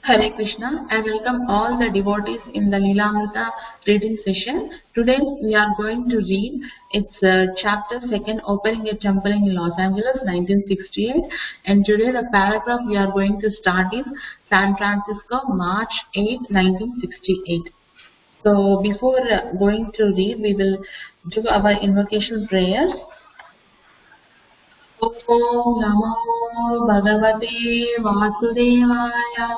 Hare Krishna. I welcome all the devotees in the Lilamrta reading session. Today we are going to read its chapter 2, Opening a Temple in Los Angeles, 1968. And today the paragraph we are going to start is San Francisco, March 8, 1968. So before going to read, we will do our invocation prayers. Om Namo Bhagavate Vasudevaya.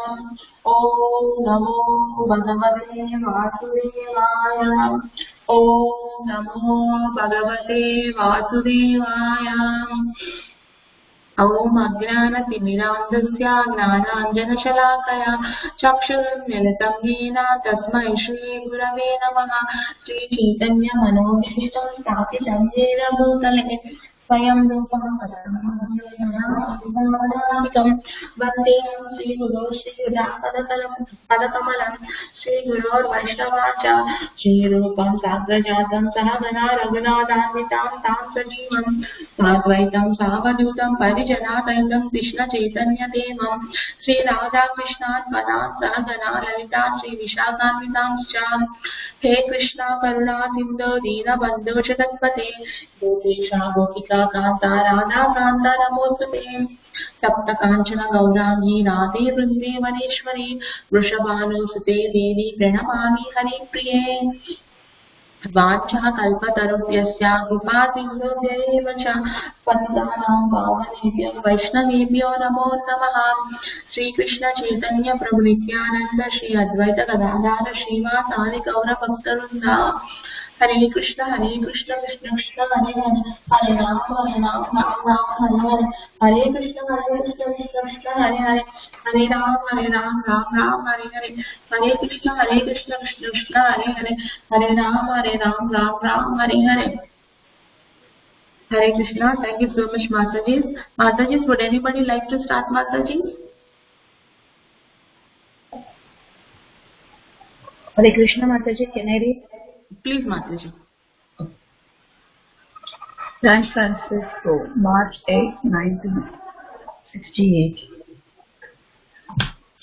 Om Namo Bhagavate Vasudevaya. Om Namo Bhagavate Vasudevaya. Om Ajnanatimirandasya Gnananjanashalakaya Chakshurmilitam Yena Tasmai Shri Gurave Namaha. Shri Chaitanya Manobhishtam Sthapitam Yena Bhutale Swayam Rupam Padam Vandeham Shri Guru Shri Padakamalam Shri Guru Vaishnavacha Shri Rupam Sagrajatam Sahagana Raghunathanvitam Tam Sajivam Sadvaitam Savadutam Parijanathaitam Krishna Chaitanya Devam Shri Radha Krishna Padam Sahagana Lalita Shri Vishakhanvitam Cham He Krishna Karuna Sindhu Dina Bandhu Jagatpate Gopesha Gopika Kanta Radha Kanta Namostute Tapta Kanchana Gaurangi Radhe Vrinde Vaneshwari Vrishabhanu Sute Devi Pranamami Hari Priye Vacha Kalpatarupyasya Kripa Sindhubhya Evacha Patitanam Pavanebhyo Vaishnavebhyo Namo Namaha. Shri Krishna Chaitanya Prabhu Nityananda Shri Advaita Gadadhara Srivasadi Gaura Bhaktarvrinda. Hare Krishna Krishna Krishna Hare Hare Hare Rama Rama Hare Hare Hare Krishna Krishna Krishna Hare Hare Hare Rama Ram Hare Hare Hare Krishna Krishna Krishna Hare Hare Hare Rama Ram Hare Hare. Hare Krishna. Thank you so much, Mataji. Mataji, would anybody like to start, Mataji? Hare Krishna, Mataji, can I read? Please, Mataji. San Francisco, March 8, 1968.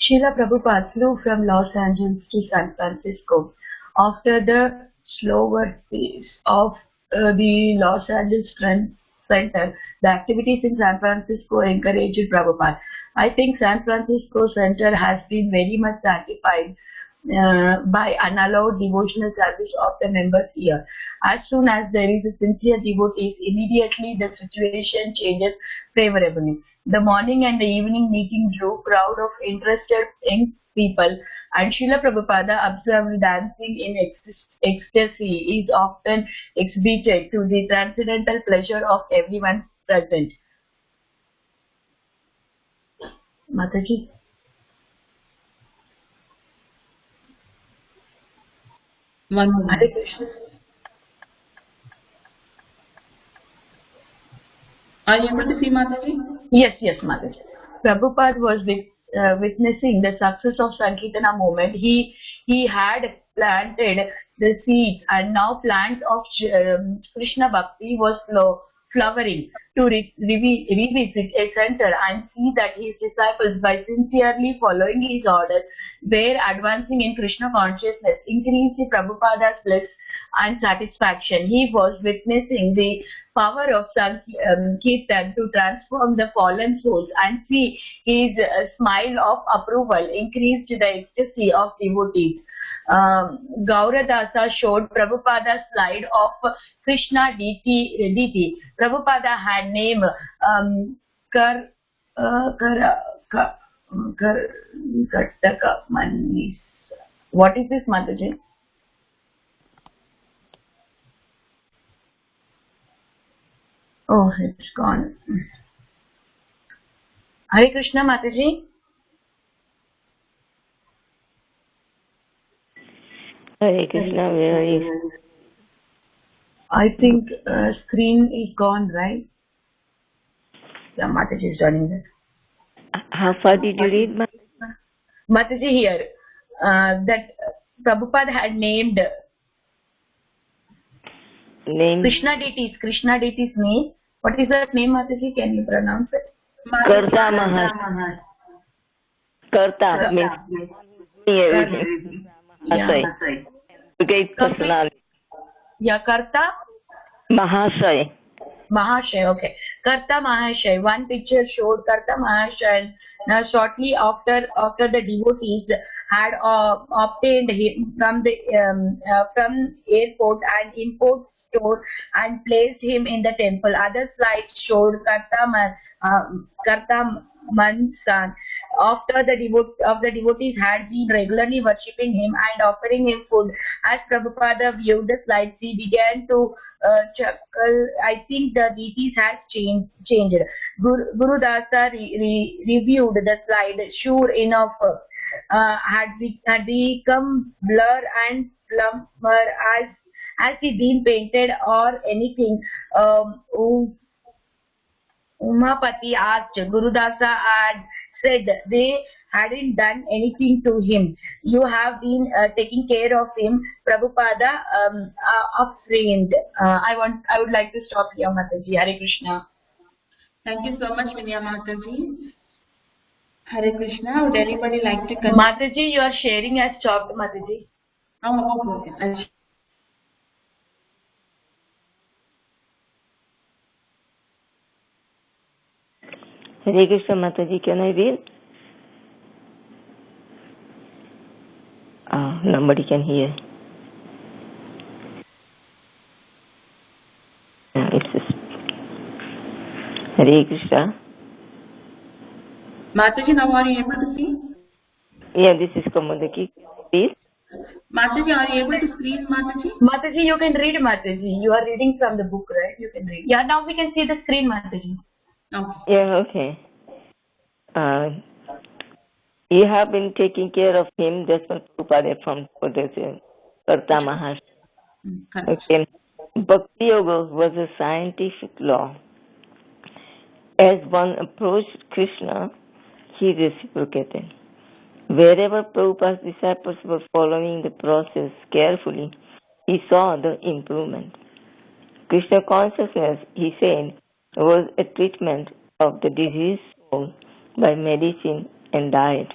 Srila Prabhupada flew from Los Angeles to San Francisco. After the slower pace of the Los Angeles Center, the activities in San Francisco encouraged Prabhupada. I think San Francisco Center has been very much satisfied by unallowed devotional service of the members here. As soon as there is a sincere devotee, immediately the situation changes favorably. The morning and the evening meeting drew crowd of interested young people, and Srila Prabhupada observed dancing in ecstasy is often exhibited to the transcendental pleasure of everyone present. Mataji. One moment. Hare Krishna. Are you able to see, Mataji? Yes, Mataji. Prabhupada was witnessing the success of Sankirtana movement. He had planted the seeds, and now plants of Krishna Bhakti was flowering. To revisit a center and see that his disciples, by sincerely following his orders, were advancing in Krishna consciousness, increased Prabhupada's bliss and satisfaction. He was witnessing the power of Sankirtan to transform the fallen souls, and see his smile of approval increased the ecstasy of devotees. Gauradasa showed Prabhupada's slide of Krishna deity. Prabhupada had named Manis. What is this, Mataji? Oh, it's gone. Hare Krishna, Mataji. Hare Krishna, where is? I think screen is gone, right? Yeah, Mataji is joining that. How far did you read? Mataji here. That Prabhupada had named Krishna deities name. What is that name, Mataji? Can you pronounce it? Karta Mahas. Karta means doing everything. Mahasai. Yeah. Great personality. Yeah, Karta Mahasai. Mahashay, okay. Karta Mahashay. One picture showed Karta Mahashay. Now, shortly after the devotees had obtained him from airport and import store and placed him in the temple. Other slides showed Karta Mansan after the devotees had been regularly worshipping him and offering him food. As Prabhupada viewed the slides, he began to chuckle. I think the deities has changed. Guru Dasa reviewed the slide. Sure enough, had become blur and plumber as he been painted or anything. Umapati asked. Gurudasa had said they hadn't done anything to him. You have been taking care of him. Prabhupada affirmed. I would like to stop here, Mataji. Hare Krishna. Thank you so much, Vinaya Mataji. Hare Krishna. Would anybody like to continue? Mataji, your sharing has stopped, Mataji. Oh, okay. Hare Krishna Mataji, can I read? Nobody can hear. It's just Hare Krishna. Mataji, now are you able to see? Yeah, this is Kamodaki. Please. Mataji, are you able to screen, Mataji? Mataji, you can read, Mataji. You are reading from the book, right? You can read. Yeah, now we can see the screen, Mataji. Okay. Yeah, okay. You have been taking care of him. That's what Prabhupada from Karta Maharshi. Okay. Bhakti Yoga was a scientific law. As one approached Krishna, he reciprocated. Wherever Prabhupada's disciples were following the process carefully, he saw the improvement. Krishna consciousness, he said, was a treatment of the diseased soul by medicine and diet.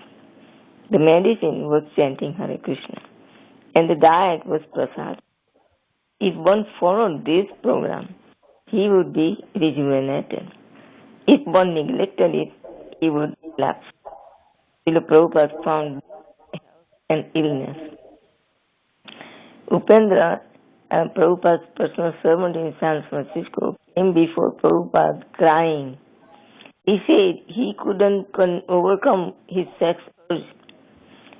The medicine was chanting Hare Krishna, and the diet was prasad. If one followed this program, he would be rejuvenated. If one neglected it, he would lapse. Srila Prabhupada found an illness. Upendra, Prabhupada's personal servant in San Francisco, came before Prabhupada crying. He said he couldn't overcome his sex urge.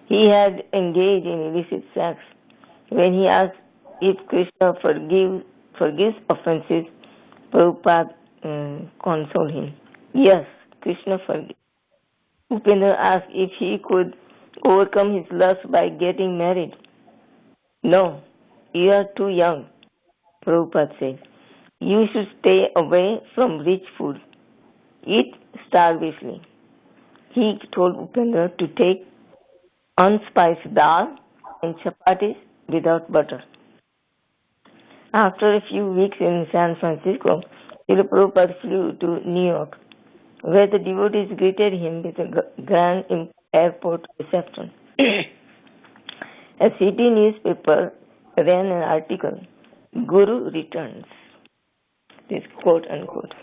He had engaged in illicit sex. When he asked if Krishna forgives offenses, Prabhupada consoled him. Yes, Krishna forgives. Upendra asked if he could overcome his lust by getting married. No, you are too young, Prabhupada said. You should stay away from rich food. Eat starvishly. He told Upendra to take unspiced dal and chapatis without butter. After a few weeks in San Francisco, Srila Prabhupada flew to New York, where the devotees greeted him with a grand airport reception. A city newspaper ran an article, Guru Returns, this quote unquote.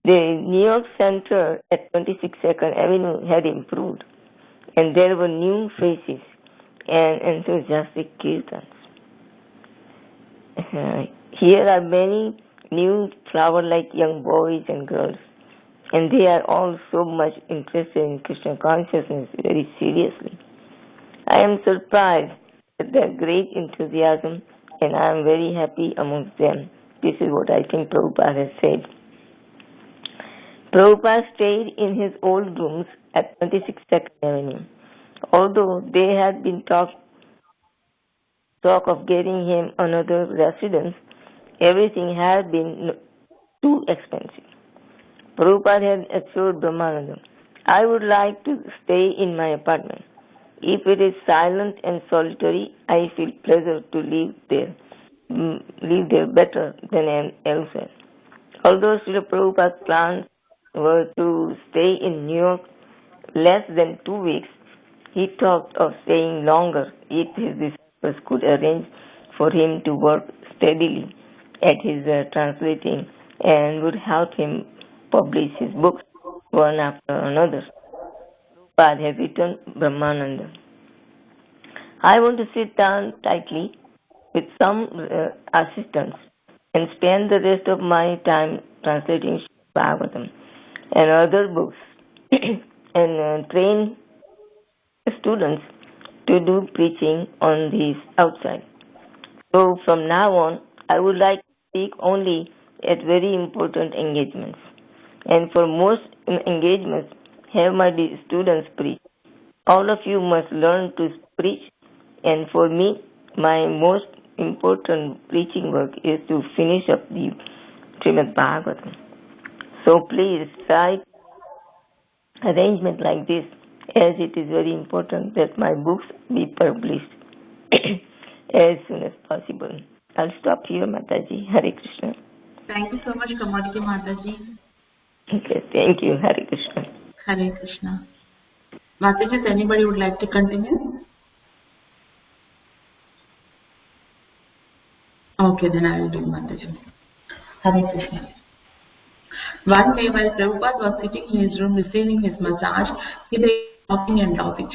The New York Center at 26th Avenue had improved, and there were new faces and enthusiastic kirtans. Here are many new flower-like young boys and girls, and they are all so much interested in Krishna consciousness very seriously. I am surprised at their great enthusiasm, and I am very happy amongst them. This is what I think Prabhupada has said. Prabhupada stayed in his old rooms at 26th Avenue. Although they had been talk of getting him another residence, everything had been too expensive. Prabhupada had assured Brahmananda, I would like to stay in my apartment. If it is silent and solitary, I feel pleasure to live there better than elsewhere. Although Srila Prabhupada's plans were to stay in New York, less than 2 weeks, he talked of staying longer if his disciples could arrange for him to work steadily at his translating and would help him publish his books one after another. Prabhupada has written Brahmananda. I want to sit down tightly with some assistance and spend the rest of my time translating Bhagavatam and other books and train students to do preaching on this outside. So from now on, I would like to speak only at very important engagements. And for most engagements, have my students preach. All of you must learn to preach. And for me, my most important preaching work is to finish up the Srimad Bhagavatam. So please try arrangement like this, as it is very important that my books be published as soon as possible. I'll stop here, Mataji. Hare Krishna. Thank you so much, Kamadiki Mataji. Okay, thank you. Hare Krishna. Hare Krishna. Mataji, if anybody would like to continue? Okay, then I will do Mataji. Hare Krishna. One day while Prabhupada was sitting in his room receiving his massage, he was talking and laughing.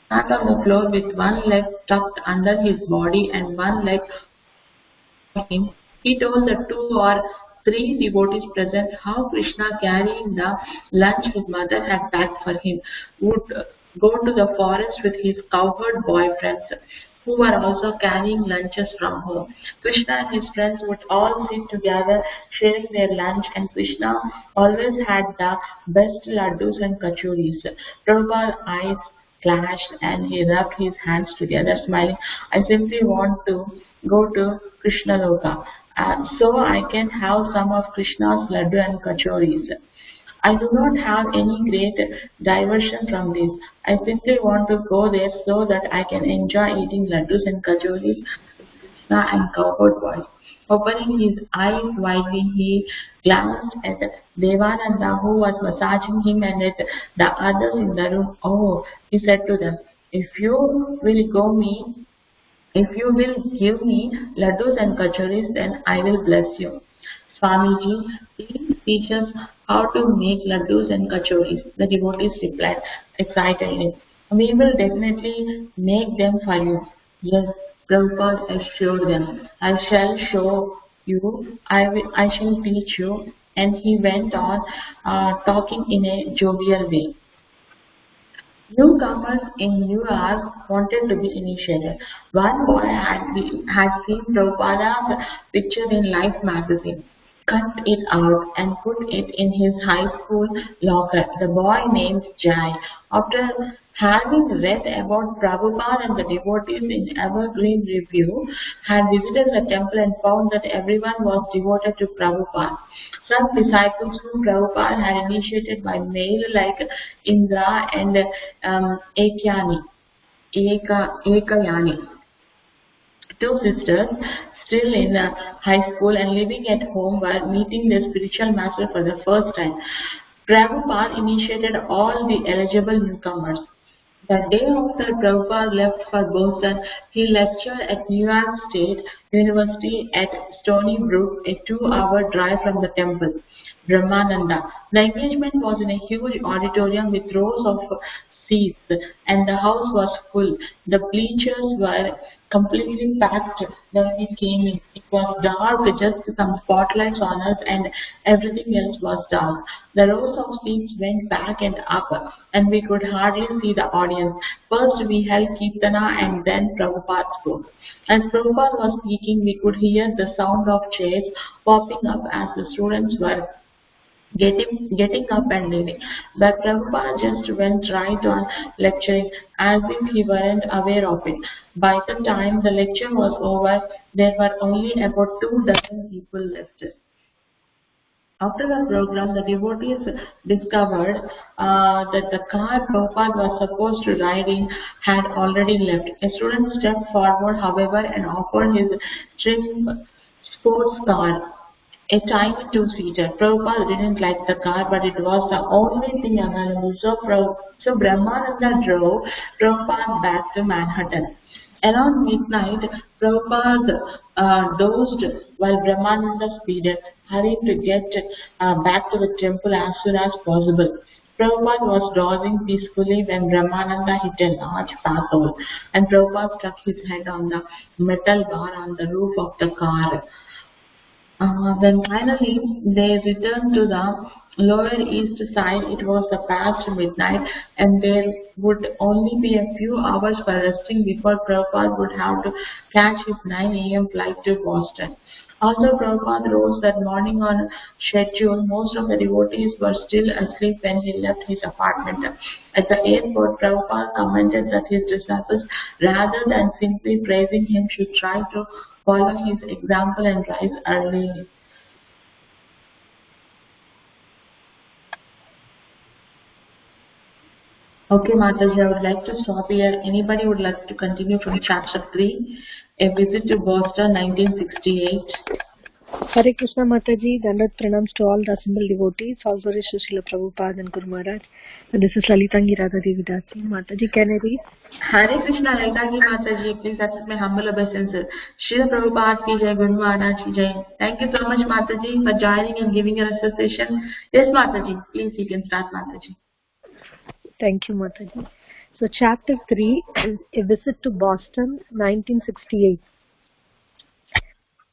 Sat on the floor with one leg tucked under his body and one leg him. He told the 2 or 3 devotees present how Krishna, carrying the lunch his mother had packed for him, would go to the forest with his cowherd boyfriends who were also carrying lunches from home. Krishna and his friends would all sit together sharing their lunch, and Krishna always had the best laddus and kachoris. Prabhupada's eyes flashed and he rubbed his hands together, smiling. I simply want to go to Krishna Loka, so I can have some of Krishna's laddu and kachoris. I do not have any great diversion from this. I simply want to go there so that I can enjoy eating laddus and kachoris with Krishna and cowherd boys. Opening his eyes widely, he glanced at Devananda, who was massaging him, and at the others in the room. Oh, he said to them, if you will give me laddus and kachoris, then I will bless you. Swamiji, please teach us how to make laddus and kachoris. The devotees replied excitedly. We will definitely make them for you. Yes, Prabhupada assured them. I shall show you, I shall teach you. And he went on talking in a jovial way. Newcomers in New York wanted to be initiated. One boy had seen Prabhupada's picture in Life magazine, cut it out and put it in his high school locker. The boy named Jai, after having read about Prabhupada and the devotees in Evergreen Review, had visited the temple and found that everyone was devoted to Prabhupada. Some disciples whom Prabhupada had initiated by mail, like Indra and Ekayani, 2 sisters still in high school and living at home, were meeting their spiritual master for the first time. Prabhupada initiated all the eligible newcomers. The day after Prabhupada left for Boston, he lectured at New York State University at Stony Brook, a 2-hour drive from the temple. Brahmananda. The engagement was in a huge auditorium with rows of seats, and the house was full. The bleachers were completely packed when we came in. It was dark, just some spotlights on us, and everything else was dark. The rows of seats went back and up, and we could hardly see the audience. First we held Kirtana, and then Prabhupada spoke. As Prabhupada was speaking, we could hear the sound of chairs popping up as the students were getting up and leaving. But Prabhupada just went right on lecturing as if he weren't aware of it. By the time the lecture was over, there were only about 2 dozen people left. After the program, the devotees discovered that the car Prabhupada was supposed to ride in had already left. A student stepped forward, however, and offered his trim sports car. a tiny two-seater. Prabhupada didn't like the car, but it was the only thing available. So Brahmananda drove Prabhupada back to Manhattan. Around midnight, Prabhupada dozed while Brahmananda speeded, hurrying to get back to the temple as soon as possible. Prabhupada was dozing peacefully when Brahmananda hit a large pathole, and Prabhupada struck his head on the metal bar on the roof of the car. When finally they returned to the lower east side, it was past midnight, and there would only be a few hours for resting before Prabhupada would have to catch his 9 a.m. flight to Boston. Although Prabhupada rose that morning on schedule, most of the devotees were still asleep when he left his apartment. At the airport, Prabhupada commented that his disciples, rather than simply praising him, should try to follow his example and rise early. Okay, Mataji, I would like to stop here. Anybody would like to continue from chapter 3, A Visit to Boston, 1968? Hare Krishna Mataji, Dandat Pranams to all the assembled devotees, also Srila Prabhupada and Guru Maharaj. And this is Lalitangi Radha Devi Dasi. Mataji, can I read? Hare Krishna, Lalitangi Mataji, please accept my humble obeisances. Srila Prabhupada ki jai, Guru Maharaj ki jai. Thank you so much, Mataji, for joining and giving your association. Yes, Mataji, please you can start, Mataji. Thank you, Mataji. So, chapter 3 is A Visit to Boston, 1968.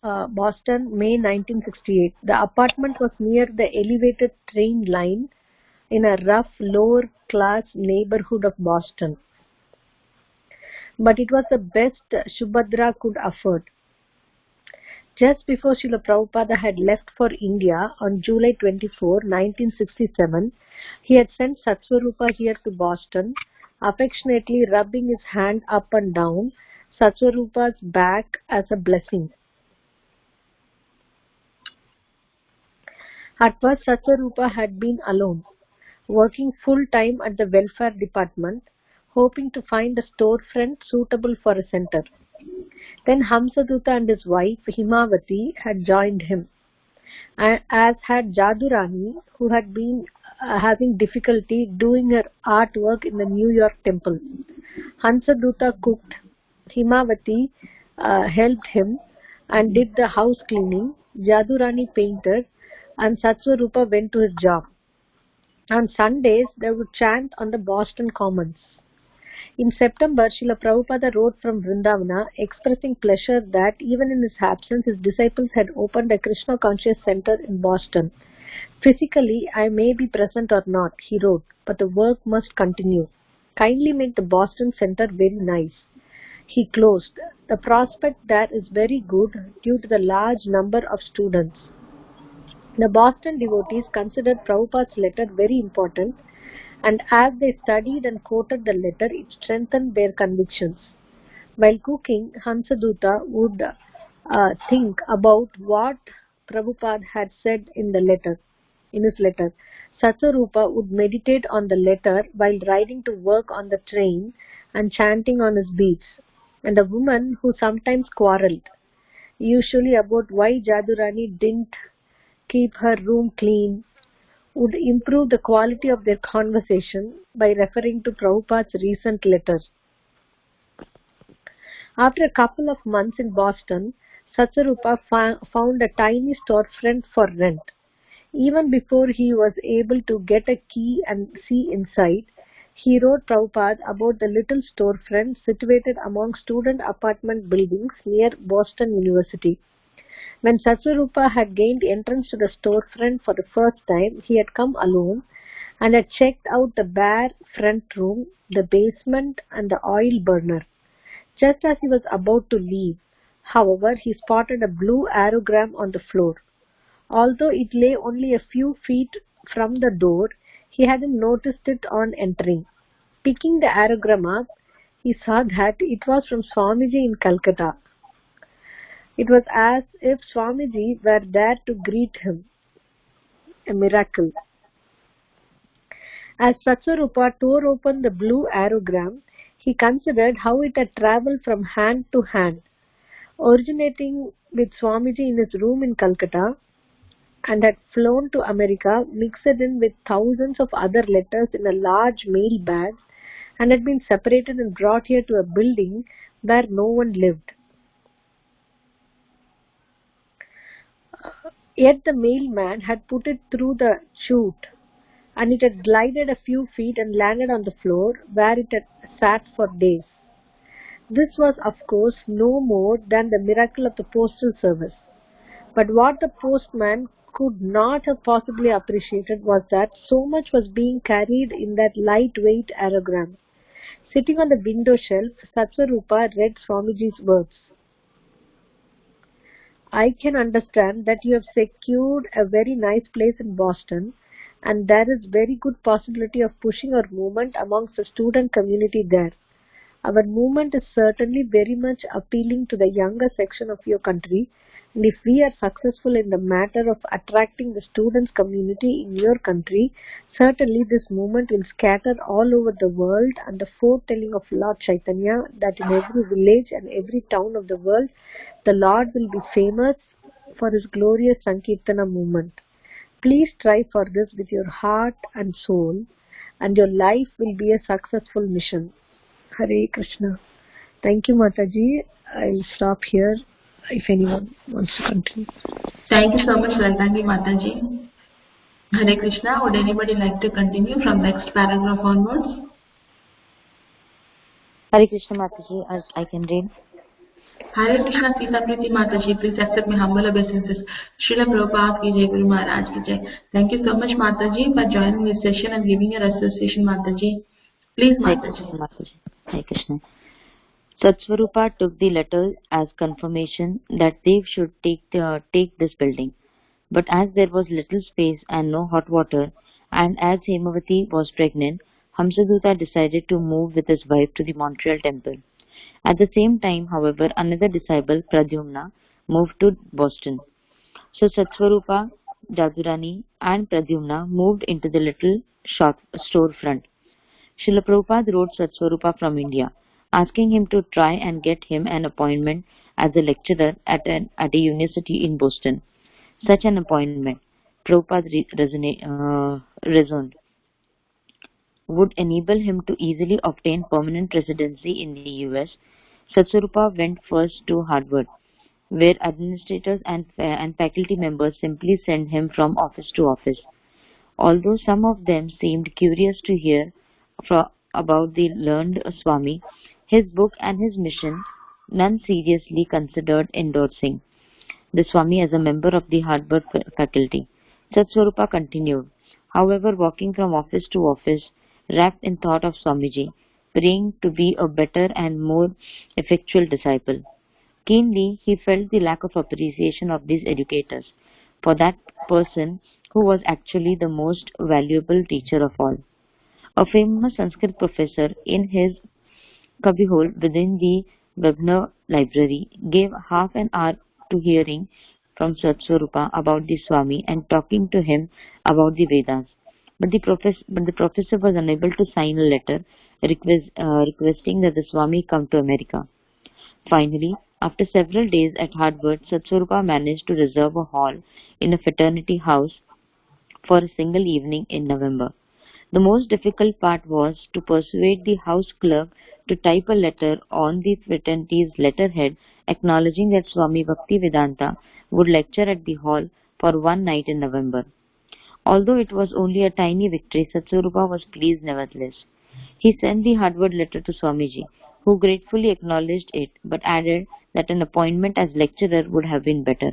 Boston, May 1968. The apartment was near the elevated train line in a rough, lower-class neighborhood of Boston. But it was the best Subhadra could afford. Just before Srila Prabhupada had left for India on July 24, 1967, he had sent Satsvarupa here to Boston, affectionately rubbing his hand up and down Satsvarupa's back as a blessing. At first, Satsvarupa had been alone, working full-time at the welfare department, hoping to find a storefront suitable for a center. Then Hamsadutta and his wife Himavati had joined him, as had Jadurani, who had been having difficulty doing her artwork in the New York temple. Hamsadutta cooked, Himavati helped him and did the house cleaning, Jadurani painted, and Satsvarupa went to his job. On Sundays, they would chant on the Boston Commons. In September, Srila Prabhupada wrote from Vrindavana, expressing pleasure that even in his absence, his disciples had opened a Krishna Conscious Center in Boston. Physically, I may be present or not, he wrote, but the work must continue. Kindly make the Boston Center very nice. He closed. The prospect there is very good due to the large number of students. The Boston devotees considered Prabhupada's letter very important, and as they studied and quoted the letter, it strengthened their convictions. While cooking, Hamsadutta would think about what Prabhupada had said in his letter. Satsvarupa would meditate on the letter while riding to work on the train and chanting on his beats. And a woman who sometimes quarreled, usually about why Jadurani didn't keep her room clean, would improve the quality of their conversation by referring to Prabhupada's recent letters. After a couple of months in Boston, Satsvarupa found a tiny storefront for rent. Even before he was able to get a key and see inside, he wrote Prabhupada about the little storefront situated among student apartment buildings near Boston University. When Satsvarupa had gained entrance to the storefront for the first time, he had come alone and had checked out the bare front room, the basement, and the oil burner. Just as he was about to leave, however, he spotted a blue aerogram on the floor. Although it lay only a few feet from the door, he hadn't noticed it on entering. Picking the aerogram up, he saw that it was from Swamiji in Calcutta. It was as if Swamiji were there to greet him. A miracle. As Satsvarupa tore open the blue aerogram, he considered how it had travelled from hand to hand. Originating with Swamiji in his room in Calcutta, and had flown to America, mixed in with thousands of other letters in a large mail bag, and had been separated and brought here to a building where no one lived. Yet the mailman had put it through the chute, and it had glided a few feet and landed on the floor, where it had sat for days. This was, of course, no more than the miracle of the postal service. But what the postman could not have possibly appreciated was that so much was being carried in that lightweight aerogram. Sitting on the window shelf, Satsvarupa read Swamiji's words. I can understand that you have secured a very nice place in Boston, and there is very good possibility of pushing our movement amongst the student community there. Our movement is certainly very much appealing to the younger section of your country, and if we are successful in the matter of attracting the students community in your country, certainly this movement will scatter all over the world, and the foretelling of Lord Chaitanya that in every village and every town of the world the Lord will be famous for his glorious Sankirtana movement. Please strive for this with your heart and soul, and your life will be a successful mission. Hare Krishna. Thank you, Mataji. I'll stop here if anyone wants to continue. Thank you so much, Shraddhangi Mataji. Hare Krishna. Would anybody like to continue from next paragraph onwards? Hare Krishna Mataji, I can read. Hare Krishna Sita Priti Mataji, please accept my humble obeisances. Srila Prabhupada ki jai, Guru Maharaj ki jai. Thank you so much, Mataji, for joining this session and giving your association, Mataji. Please, Mataji. Hare Krishna. Satsvarupa took the letter as confirmation that they should take this building. But as there was little space and no hot water, and as Hemavati was pregnant, Hamsaduta decided to move with his wife to the Montreal temple. At the same time, however, another disciple, Pradyumna, moved to Boston. So Satsvarupa, Jadurani and Pradyumna moved into the little storefront. Srila Prabhupada wrote Satsvarupa from India, asking him to try and get him an appointment as a lecturer at a university in Boston. Such an appointment, Prabhupada reasoned, would enable him to easily obtain permanent residency in the US. Satsvarupa went first to Harvard, where administrators and faculty members simply sent him from office to office. Although some of them seemed curious to hear about the learned Swami, his book and his mission, none seriously considered endorsing the Swami as a member of the Harvard faculty. Satsvarupa continued, however, walking from office to office, wrapped in thought of Swamiji, praying to be a better and more effectual disciple. Keenly, he felt the lack of appreciation of these educators for that person who was actually the most valuable teacher of all. A famous Sanskrit professor in his cubbyhole within the Webner library gave half an hour to hearing from Satsvarupa about the Swami and talking to him about the Vedas. But the professor was unable to sign a letter requesting that the Swami come to America. Finally, after several days at Harvard, Satsvarupa managed to reserve a hall in a fraternity house for a single evening in November. The most difficult part was to persuade the house clerk to type a letter on the fraternity's letterhead acknowledging that Swami Bhaktivedanta would lecture at the hall for one night in November. Although it was only a tiny victory, Satsvarupa was pleased nevertheless. He sent the Harvard letter to Swamiji, who gratefully acknowledged it but added that an appointment as lecturer would have been better.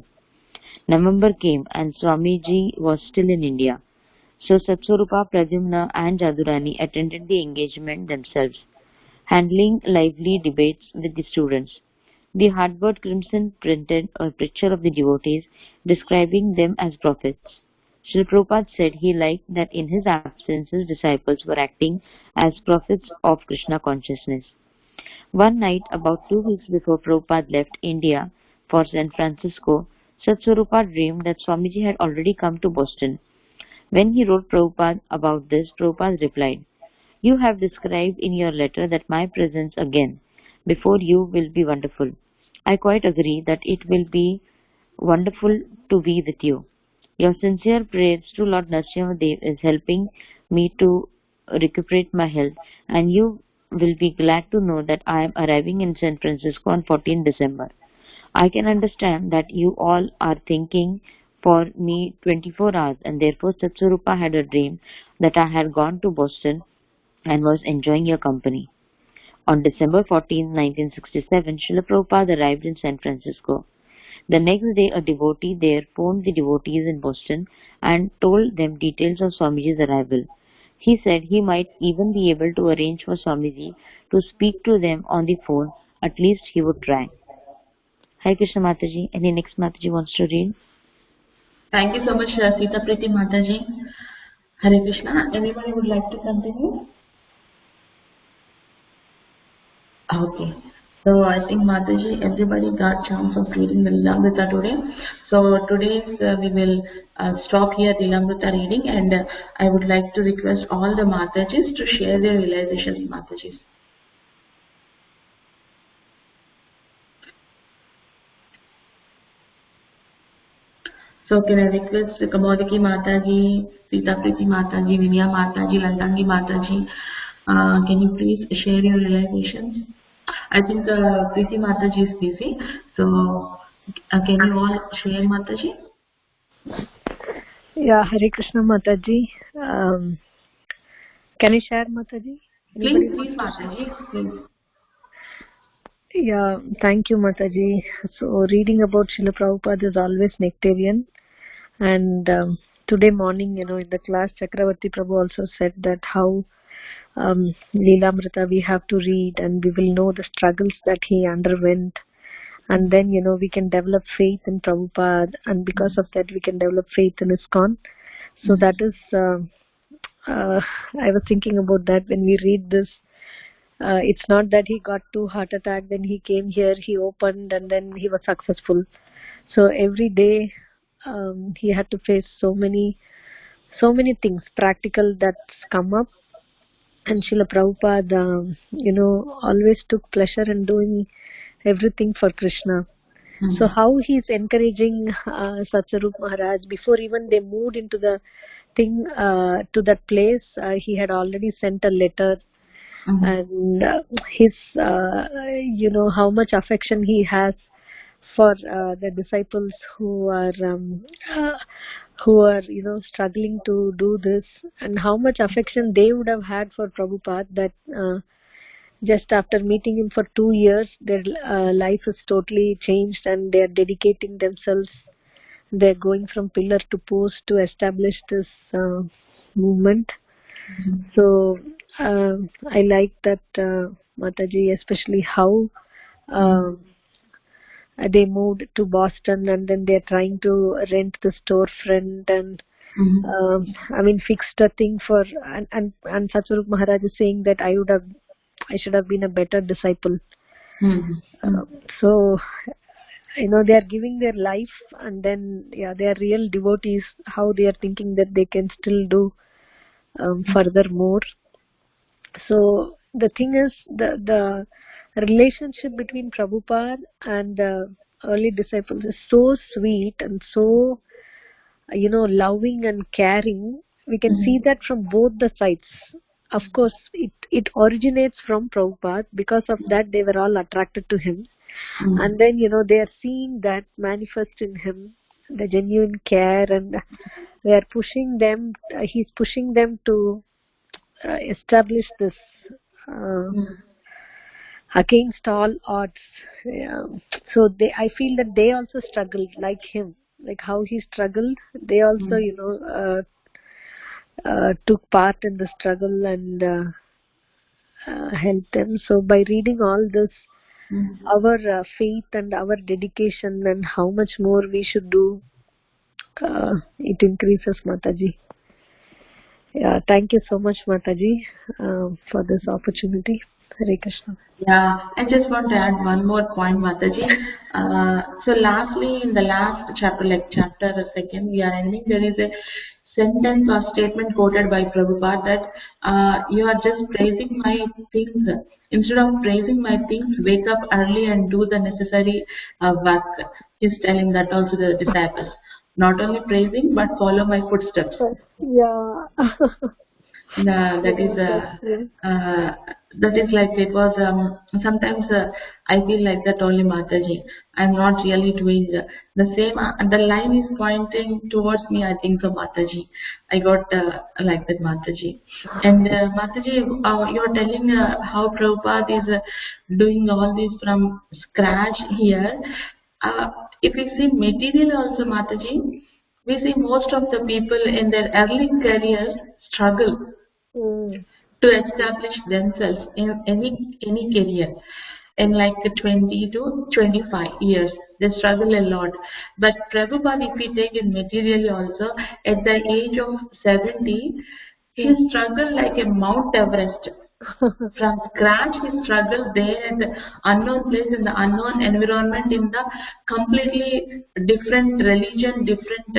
November came and Swamiji was still in India. So Satsvarupa, Pradyumna and Jadurani attended the engagement themselves, handling lively debates with the students. The Harvard Crimson printed a picture of the devotees, describing them as prophets. Srila Prabhupada said he liked that in his absence his disciples were acting as prophets of Krishna consciousness. One night, about 2 weeks before Prabhupada left India for San Francisco, Satsvarupa dreamed that Swamiji had already come to Boston. When he wrote Prabhupada about this, Prabhupada replied, "You have described in your letter that my presence again before you will be wonderful. I quite agree that it will be wonderful to be with you. Your sincere prayers to Lord Nrsimhadev is helping me to recuperate my health, and you will be glad to know that I am arriving in San Francisco on 14 December. I can understand that you all are thinking for me 24 hours, and therefore Satsarupa had a dream that I had gone to Boston and was enjoying your company. On December 14, 1967, Srila Prabhupada arrived in San Francisco. The next day, a devotee there phoned the devotees in Boston and told them details of Swamiji's arrival. He said he might even be able to arrange for Swamiji to speak to them on the phone. At least he would try. Hare Krishna Mataji. Any next Mataji wants to read? Thank you so much, Sita Priti Mataji. Hare Krishna. Anybody would like to continue? Okay. So I think Mataji, everybody got chance of reading the Lilamrta today. So today we will stop here Lilamrta reading, and I would like to request all the Matajis to share their realizations, Matajis. So can I request Kamodiki Mataji, Sita Priti Mataji, Vinaya Mataji, Landangi Mataji, can you please share your realizations? I think Priti Mataji is busy, so can you all share, Mataji? Yeah, Hare Krishna Mataji. Can you share, Mataji? Please, Mataji, please. Yeah, thank you, Mataji. So reading about Srila Prabhupada is always nectarian. And today morning, in the class, Chakravarti Prabhu also said that how Lilamrta we have to read, and we will know the struggles that he underwent, and then we can develop faith in Prabhupada, and because of that we can develop faith in ISKCON. So that is I was thinking about that when we read this. It's not that he got 2 heart attack, then he came here, he opened, and then he was successful. So every day he had to face so many things practical that's come up. And Srila Prabhupada, always took pleasure in doing everything for Krishna. So how he's encouraging Satsarup Maharaj, before even they moved into the thing, to that place, he had already sent a letter. And his, how much affection he has for the disciples who are struggling to do this, and how much affection they would have had for Prabhupada, that just after meeting him for 2 years, their life is totally changed, and they are dedicating themselves. They're going from pillar to post to establish this movement. So I like that, Mataji, especially how they moved to Boston, and then they're trying to rent the storefront, and fixed a thing for, and Satsarup Maharaj is saying that I should have been a better disciple. So they are giving their life, and then they are real devotees. How they are thinking that they can still do furthermore. So the thing is, the relationship between Prabhupada and the early disciples is so sweet and so loving and caring. We can see that from both the sides. Of course, it originates from Prabhupada. Because of that, they were all attracted to him. And then they are seeing that manifest in him, the genuine care, and they are pushing them. He's pushing them to establish this against all odds. So I feel that they also struggled like him, like how he struggled. They also took part in the struggle and helped them. So by reading all this, our faith and our dedication and how much more we should do, it increases, Mataji. Yeah, thank you so much, Mataji, for this opportunity. Hare Krishna. Yeah, I just want to add one more point, Mataji. So lastly, in the last chapter, like chapter second, we are ending, there is a sentence or statement quoted by Prabhupada that you are just praising my things. Instead of praising my things, wake up early and do the necessary work. He's telling that also to the disciples. not only praising but follow my footsteps. Yeah. That is that is like, because sometimes I feel like that only Mataji. I'm not really doing the same. The line is pointing towards me. I think so, Mataji. I got like that, Mataji. And Mataji, you're telling how Prabhupada is doing all this from scratch here. Uh, if we see material also, Mataji, we see most of the people in their early careers struggle to establish themselves in any career in like 20 to 25 years. They struggle a lot. But Prabhupada, if we take it materially also, at the age of 70, he struggled like a Mount Everest. From scratch, he struggled there in the unknown place, in the unknown environment, in the completely different religion, different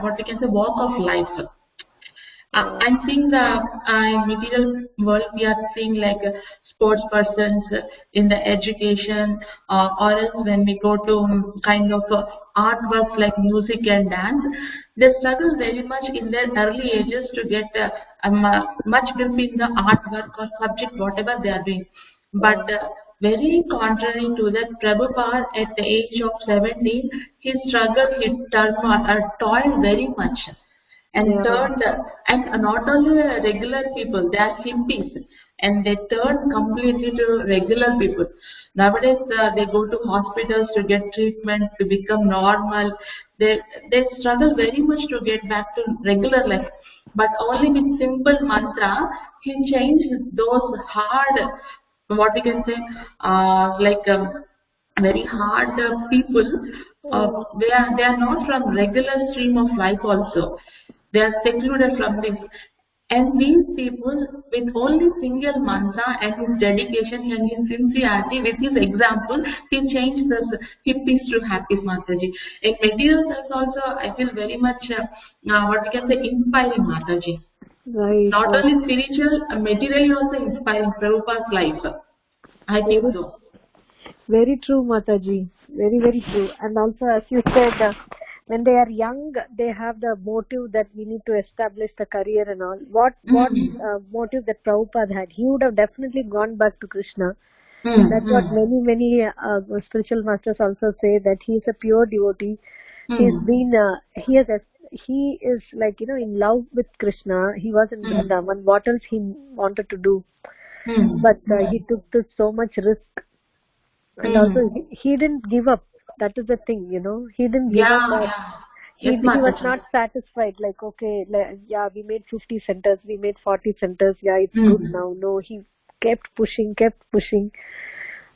what we can say, walk of life. I think in material world we are seeing like sports persons in the education, or else when we go to kind of artworks like music and dance, they struggle very much in their early ages to get much grip in the artwork or subject whatever they are doing. But very contrary to that, Prabhupada at the age of 17, he struggled, he toiled very much and turned, and not only regular people, they are hippies, and they turned completely to regular people. Nowadays they go to hospitals to get treatment to become normal. They struggle very much to get back to regular life, but only with simple mantra he changed those hard, what we can say, like very hard people. They are not from regular stream of life also. They are secluded from this. And these people, with only single mantra and his dedication and his sincerity, with his example, he changed the hippies to happy, Mataji. In material sense also, I feel very much, what we can say, inspiring, Mataji. Right. Not only spiritual, materially also inspiring Prabhupada's life. I think so. Very true, Mataji. Very, very true. And also, as you said, when they are young, they have the motive that we need to establish the career and all. What motive that Prabhupada had? He would have definitely gone back to Krishna. That's what many spiritual masters also say, that he is a pure devotee. He's been he is like, in love with Krishna. He was in Vrindavan. What else he wanted to do? But he took so much risk. And also, he didn't give up. That is the thing, He didn't give up. He was not satisfied. Like, okay, we made 50 centers, we made 40 centers. Yeah, it's good now. No, he kept pushing,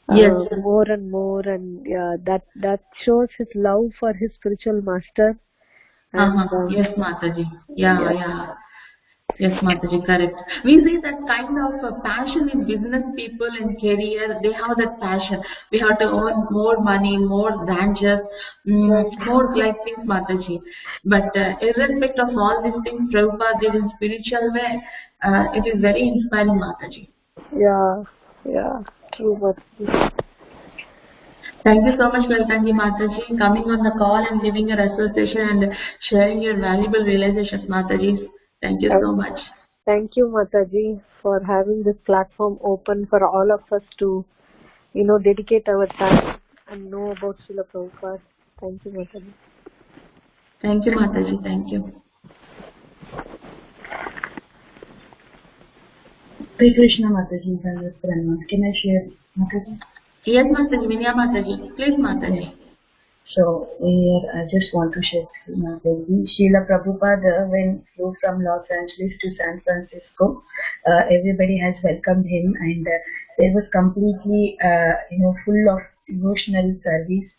more and more, and that shows his love for his spiritual master. And, yes, Mataji. Yeah. Yes, Mataji, correct. We see that kind of passion in business people in career. They have that passion. We have to earn more money, more branches, more like things, Mataji. But irrespective of all these things, Prabhupada did in spiritual way. It is very inspiring, Mataji. Yeah, true, Mataji. Thank you so much, Laltanji Mataji, coming on the call and giving your association and sharing your valuable realizations, Mataji. Thank you so much. Thank you, Mataji, for having this platform open for all of us to, dedicate our time and know about Srila Prabhupada. Thank you, Mataji. Thank you, Mataji. Thank you. Hare Krishna, Mataji. Can I share, Mataji? Yes, Mataji. Vinaya Mataji. Please, Mataji. So here I just want to share Mataji. Srila Prabhupada, when flew from Los Angeles to San Francisco, everybody has welcomed him, and there was completely, full of devotional service,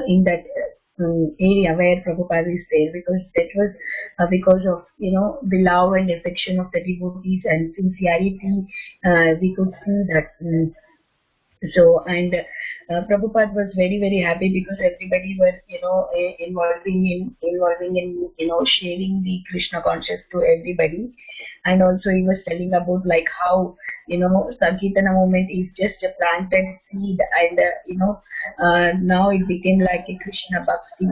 in that area where Prabhupada is there, because that was because of the love and affection of the devotees and sincerity. We could see that. So, and Prabhupada was very happy because everybody was involving in sharing the Krishna conscious to everybody. And also he was telling about like how Sankirtana movement is just a planted seed, and now it became like a Krishna bhakti,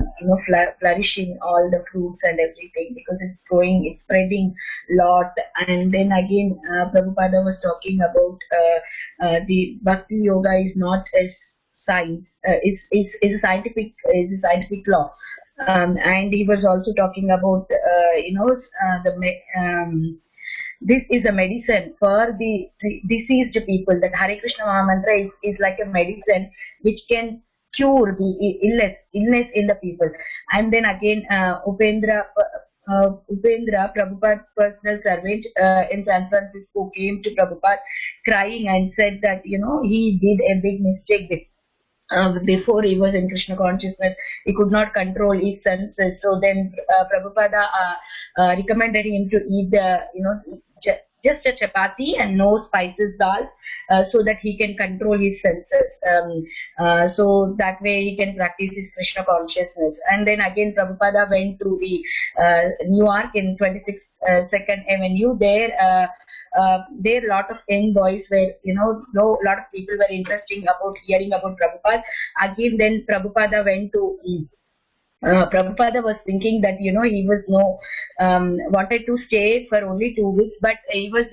flourishing all the fruits and everything, because it's growing, it's spreading lot. And then again, Prabhupada was talking about the bhakti yoga is not a science, is a scientific law. And he was also talking about this is a medicine for the diseased people. That Hare Krishna Mahamantra is like a medicine which can cure the illness in the people. And then again, Upendra, Prabhupada's personal servant in San Francisco, came to Prabhupada crying and said that he did a big mistake before he was in Krishna consciousness. He could not control his senses. So then Prabhupada recommended him to eat just a chapati and no spices dal, so that he can control his senses. So that way he can practice his Krishna consciousness. And then again Prabhupada went to the New York in 26 Second Avenue. There a lot of young boys were, lot of people were interested about hearing about Prabhupada. Again, then Prabhupada went to Prabhupada was thinking that he was wanted to stay for only 2 weeks, but he was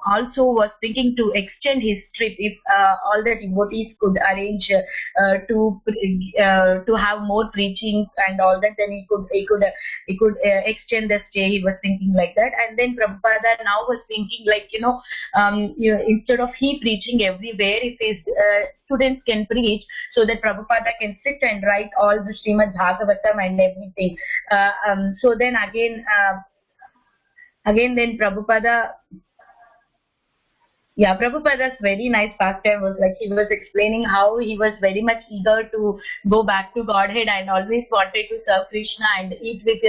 also was thinking to extend his trip if all the devotees could arrange to have more preaching and all that. Then he could extend the stay. He was thinking like that. And then Prabhupada now was thinking like instead of he preaching everywhere, if his students can preach, so that Prabhupada can sit and write all the Srimad Bhagavatam and everything. So then again then Prabhupada's very nice pastime was like he was explaining how he was very much eager to go back to Godhead and always wanted to serve Krishna and eat with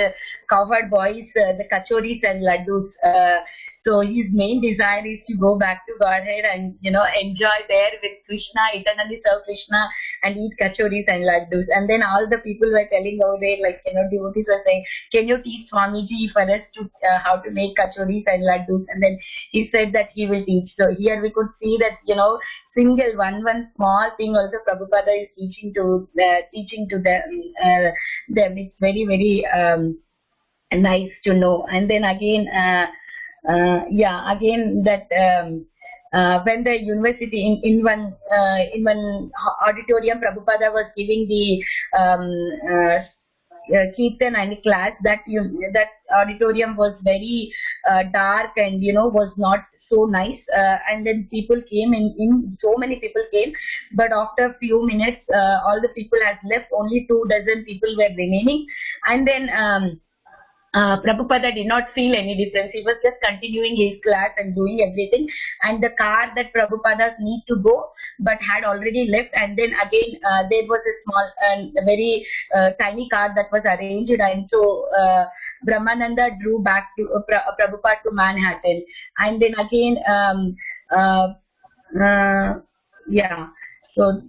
cowherd boys the kachoris and laddus. So his main desire is to go back to Godhead and enjoy there with Krishna, eternally serve Krishna and eat kachoris and laddus. And then all the people were telling over there, like devotees were saying, can you teach Swamiji for us to how to make kachoris and laddus? And then he said that he will teach. So here we could see that single one small thing also Prabhupada is teaching to them. It's very nice to know. And then again again that when the university in one auditorium, Prabhupada was giving the Kirtan and class. That auditorium was very dark and was not so nice, and then people came in so many people came, but after a few minutes all the people has left, only 24 people were remaining. And then Prabhupada did not feel any difference. He was just continuing his class and doing everything. And the car that Prabhupada need to go, but had already left. And then again, there was a small and very tiny car that was arranged. And so Brahmananda drew back to Prabhupada to Manhattan. And then again, so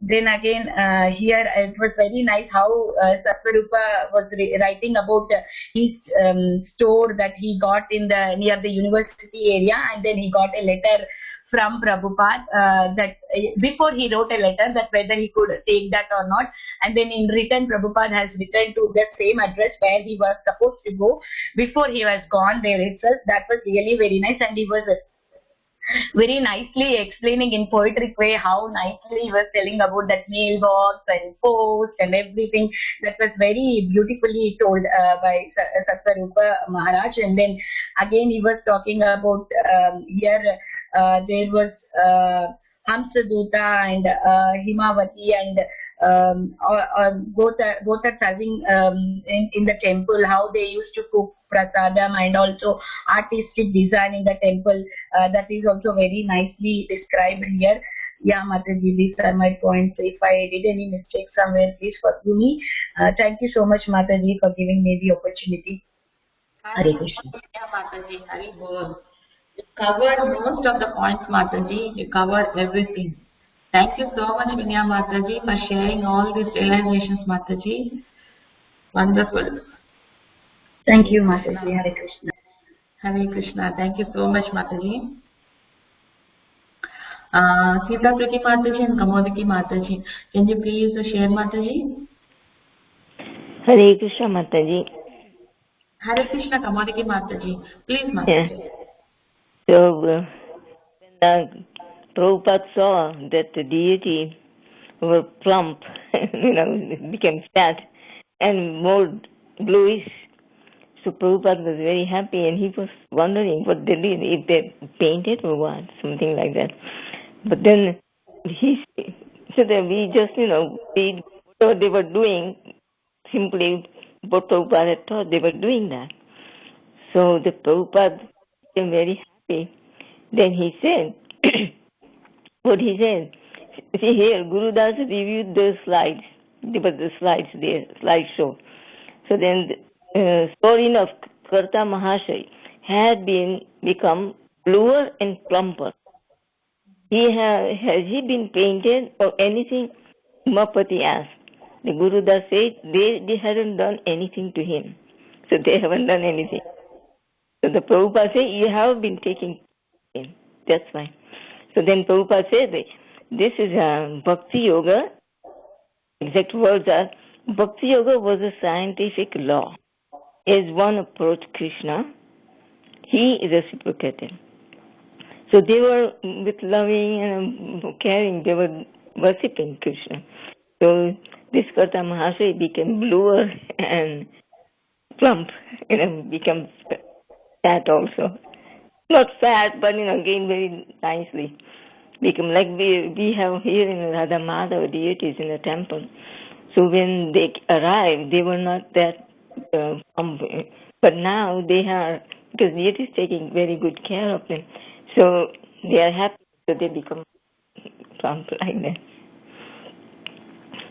then again here it was very nice how Sattvarupa was writing about his store that he got in near the university area. And then he got a letter from Prabhupada that before he wrote a letter that whether he could take that or not. And then in return Prabhupada has returned to the same address where he was supposed to go before he was gone there itself. That was really very nice. And he was very nicely explaining in poetic way how nicely he was telling about that mailbox and post and everything. That was very beautifully told by Sattvarupa Maharaj. And then again he was talking about here there was Hamsaduta and Himavati and both are serving in the temple, how they used to cook prasadam and also artistic design in the temple. That is also very nicely described here. Yeah, Mataji, these are my points. If I did any mistake somewhere, please forgive me. Thank you so much, Mataji, for giving me the opportunity. Hare Krishna. Yeah, Mataji, Hari Bol. You covered most of the points, Mataji. You covered everything. Thank you so much, Vinaya Mataji, for sharing all these realizations, Mataji. Wonderful. Thank you, Mataji. Hare Krishna. Hare Krishna. Thank you so much, Mataji. Sita Priti Mataji and Kamodiki Mataji. Can you please share, Mataji? Hare Krishna, Mataji. Hare Krishna, Kamodiki Mataji. Please, Mataji. Yeah. So, when Prabhupada saw that the deity were plump, became fat and more bluish, so Prabhupada was very happy and he was wondering what they did, if they painted or what, something like that. But then he said that we just, did whatever they were doing, simply what Prabhupada had taught, they were doing that. So the Prabhupada became very happy. Then he said, what he said, see here, Guru Das reviewed the slides. There were the slides there, slideshow. So then, story of Karta Mahashay had become bluer and plumper. Has he been painted or anything? Umapati asked. The Guru Das said they hadn't done anything to him. So they haven't done anything. So the Prabhupada said, you have been taking him. That's why. So then Prabhupada said, this is Bhakti Yoga. Exact words are, Bhakti Yoga was a scientific law. As one approached Krishna, he is reciprocated. So they were, with loving and caring, they were worshipping Krishna. So this Karta Mahasaya became bluer and plump, become fat also. Not fat, but gained very nicely. Become like we have here in Radha Madhava deities in the temple. So when they arrived, they were not that plump, but now they are, because deity is taking very good care of them. So they are happy, so they become plump like that.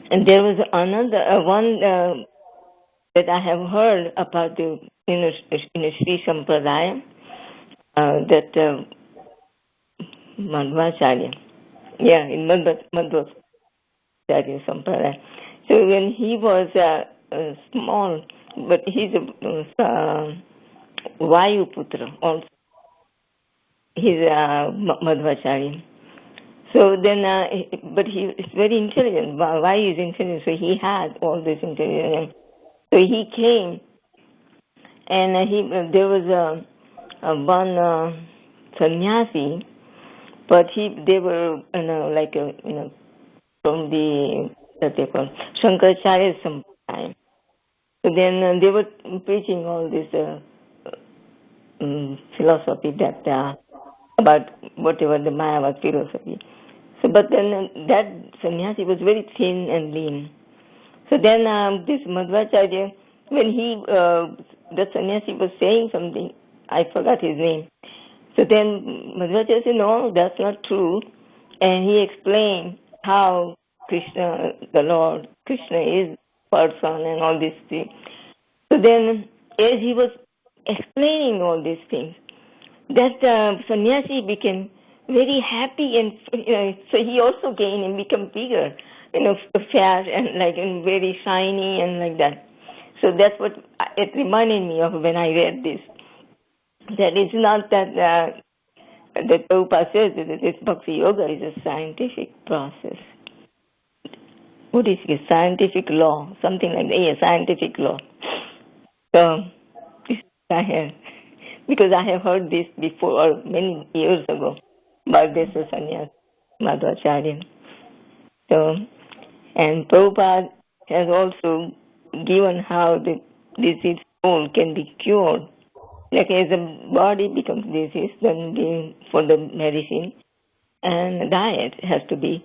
And there was another one that I have heard about the in a Sri Sampradaya, that Madhvacharya. Yeah, in Madhvacharya Sampradaya. So when he was small, but he's a Vayuputra also. He's Madhvacharya. So then, but he is very intelligent. Why is intelligent? So he had all this intelligence. So he came, and there was one sannyasi, but they were from the what they call Shankaracharya sometime. So then they were preaching all this philosophy that about whatever the Mayavad philosophy. So, but then that sannyasi was very thin and lean. So then this Madhvacharya, when the sannyasi was saying something, I forgot his name. So then Madhvacharya said, no, that's not true. And he explained how Krishna, the Lord, Krishna is person and all these things. So then, as he was explaining all these things, that sannyasi became very happy, and so he also gained and become bigger, fat and very shiny and like that. So that's what it reminded me of when I read this. That it's not that that Prabhupada says that this Bhakti Yoga is a scientific process. What is it? Scientific law, something like that. Yeah, scientific law. So this I have, because I have heard this before many years ago by this sannyas, Madhvacharya. So, and Prabhupada has also given how the diseased soul can be cured. Like as the body becomes diseased, then for the medicine and diet has to be,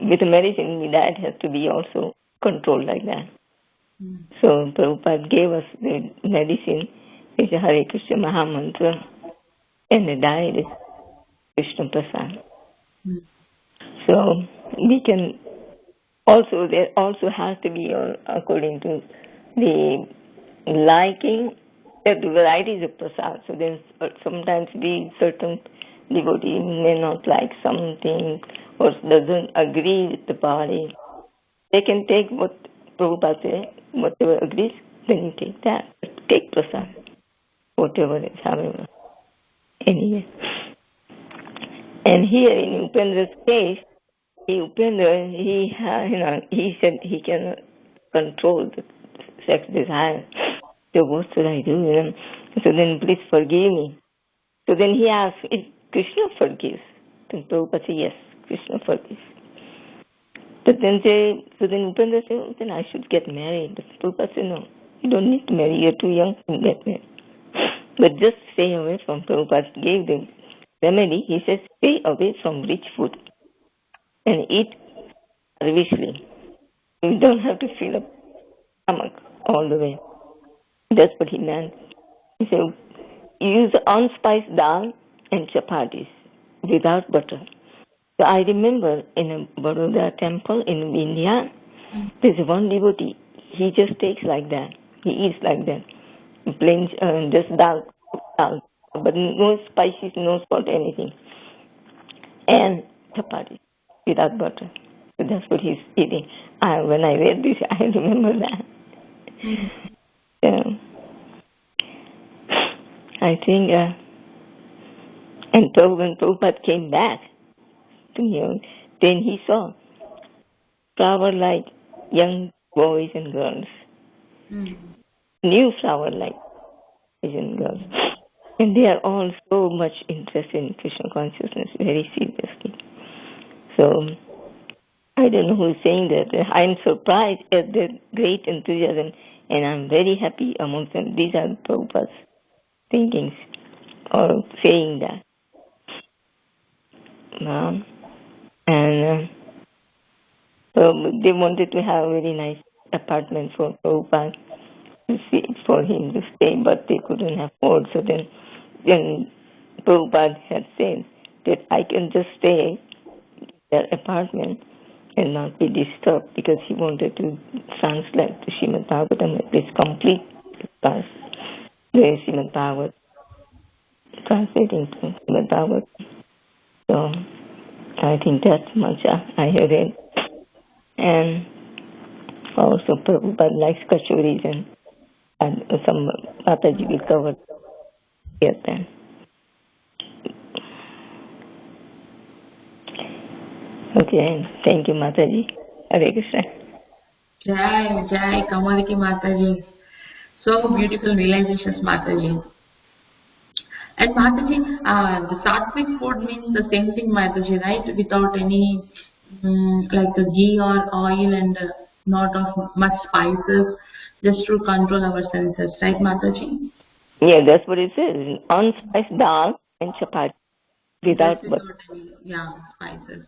with the medicine, the diet has to be also controlled like that. So Prabhupada gave us the medicine, which is Hare Krishna Mahamantra, and the diet is Krishna Prasad. So we can also, there also has to be, according to the liking, there are varieties of prasad. So then sometimes certain devotee may not like something or doesn't agree with the body, they can take what Prabhupada says, whatever agrees, then you take that. Take prasad, whatever is, however. Anyway. And here in Upendra's case, Upendra, he said he cannot control the sex desire. So what should I do? So then please forgive me. So then he asked if Krishna forgives. Then Prabhupada said, yes, Krishna forgives. So then Upendra said, oh, then I should get married. But Prabhupada said, no, you don't need to marry. You're too young to get married. But just stay away from Prabhupada. Gave the remedy. He says, stay away from rich food and eat lavishly. You don't have to fill up stomach all the way. That's what he meant. He said, use unspiced dal and chapatis without butter. So I remember in a Baroda temple in India, there's one devotee. He just takes like that. He eats like that. Plain, just dal, but no spices, no salt, anything. And chapatis without butter. So that's what he's eating. When I read this, I remember that. So, I think, and so when Prabhupada came back to me, then he saw flower like young boys and girls, new flower like boys and girls. And they are all so much interested in Krishna consciousness, very seriously. So, I don't know who's saying that. I'm surprised at their great enthusiasm, and I'm very happy amongst them. These are Prabhupada's thinkings, or saying that. And so they wanted to have a very nice apartment for Prabhupada for him to stay, but they couldn't afford. So then Prabhupada had said that I can just stay in their apartment and not be disturbed, because he wanted to translate the Srimad Bhagavatam, at least complete the Srimad Bhagavatam, translating to Srimad Bhagavatam. So I think that's much I have read. And also Prabhupada likes kachoris, and some Mataji will cover here then. Okay, thank you Mataji. Hare Krishna. Jai, Jai, Kamaliki Mataji. So beautiful realizations, Mataji. And Mataji, the sattvic food means the same thing, Mataji, right? Without any like the ghee or oil and not of much spices, just to control our senses, right, Mataji? Yeah, that's what it says. Unspiced dal and chapati without butter. Yeah, spices.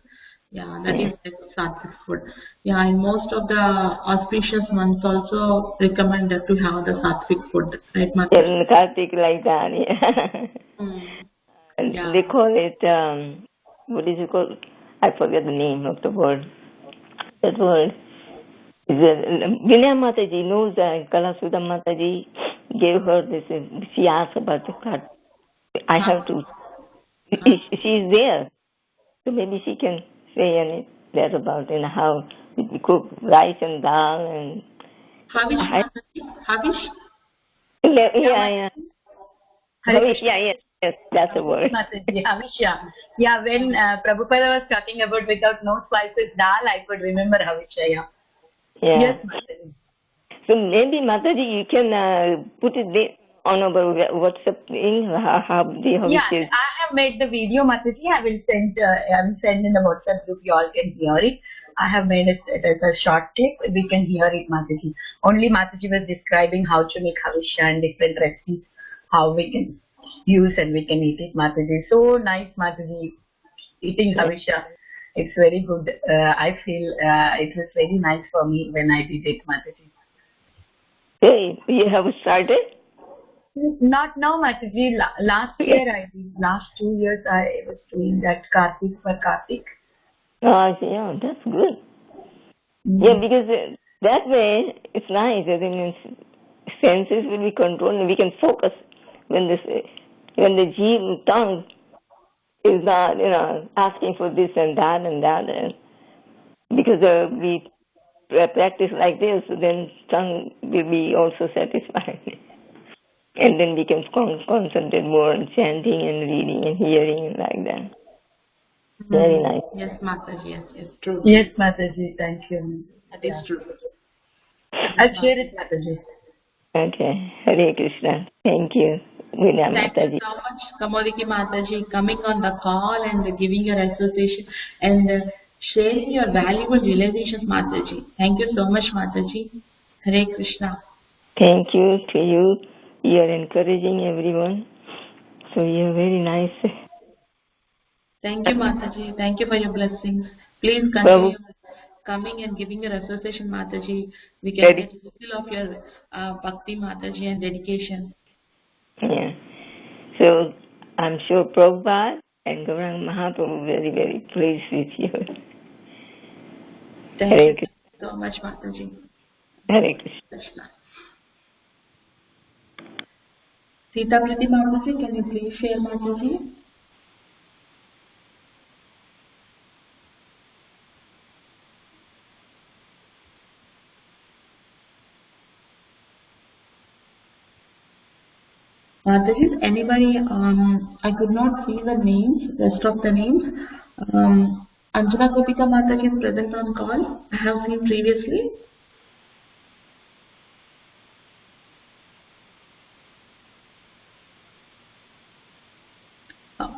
Yeah, that is like sattvic food. Yeah, and most of the auspicious months also recommend that to have the sattvic food, right, Mataji? In Kartik like that, yeah. And Yeah. they call it, what is it called? I forget the name of the word. That word is Vinaya Mataji knows that Kalasuda Mataji gave her this, she asked about the Kartik. I have to, she's there, so maybe she can say anything there about how we cook rice and dal and... Havish, Mataji? Havish? Yeah. Havish, yes, that's the word. Havisha. Yeah, when Prabhupada was talking about without no spices dal, I could remember Havisha. Yeah. Yes, Mataji. So maybe Mataji, you can put it there on our WhatsApp thing. How yeah, is. I have made the video, Mataji. I will send in the WhatsApp group. You all can hear it. I have made it as a short clip. We can hear it, Mataji. Only Mataji was describing how to make Havisha and different recipes, how we can use and we can eat it, Mataji. So nice, Mataji, eating Havisha. It's very good. I feel it was very nice for me when I did it, Mataji. Hey, you have started? Not now, Mataji. Last year I did. Last 2 years I was doing that Kartik for Kartik. Oh, yeah, that's good. Yeah, because that way it's nice. I think senses will be controlled and we can focus when the tongue is not, asking for this and that and that. And because we practice like this, then tongue will be also satisfied. And then we can concentrate more on chanting and reading and hearing like that. Very nice. Yes, Mataji. Yes, true. Yes, Mataji. Thank you. That is true. I'll share it, Mataji. Okay. Hare Krishna. Thank you. Thank Lilamrta. you so much, Kamodiki Mataji, coming on the call and giving your association and sharing your valuable realizations, Mataji. Thank you so much, Mataji. Hare Krishna. Thank you to you. You are encouraging everyone. So you are very nice. Thank you, Mataji. Thank you for your blessings. Please continue coming and giving your association, Mataji. We can get full of your bhakti, Mataji, and dedication. Yeah. So I'm sure Prabhupada and Gauranga Mahaprabhu are very, very pleased with you. Thank you so much, Mataji. Hare Krishna. Sita Priti Mataji, can you please share, Mataji? Mataji, anybody, I could not see the names, rest of the names. Anjana Gopika Mataji is present on call. I have seen previously.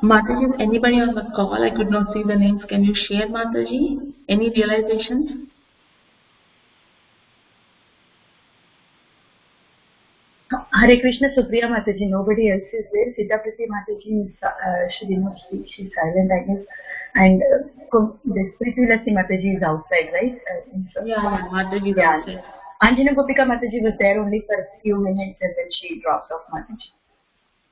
Mataji, is anybody on the call? I could not see the names. Can you share, Mataji? Any realizations? Hare Krishna, Supriya Mataji. Nobody else is there. Sita Priti Mataji is, she did not speak. She's silent, I guess. And this Priti Lassi Mataji is outside, right? Yeah, Mataji is outside. Anjana Gopika Mataji was there only for a few minutes and then she dropped off, Mataji.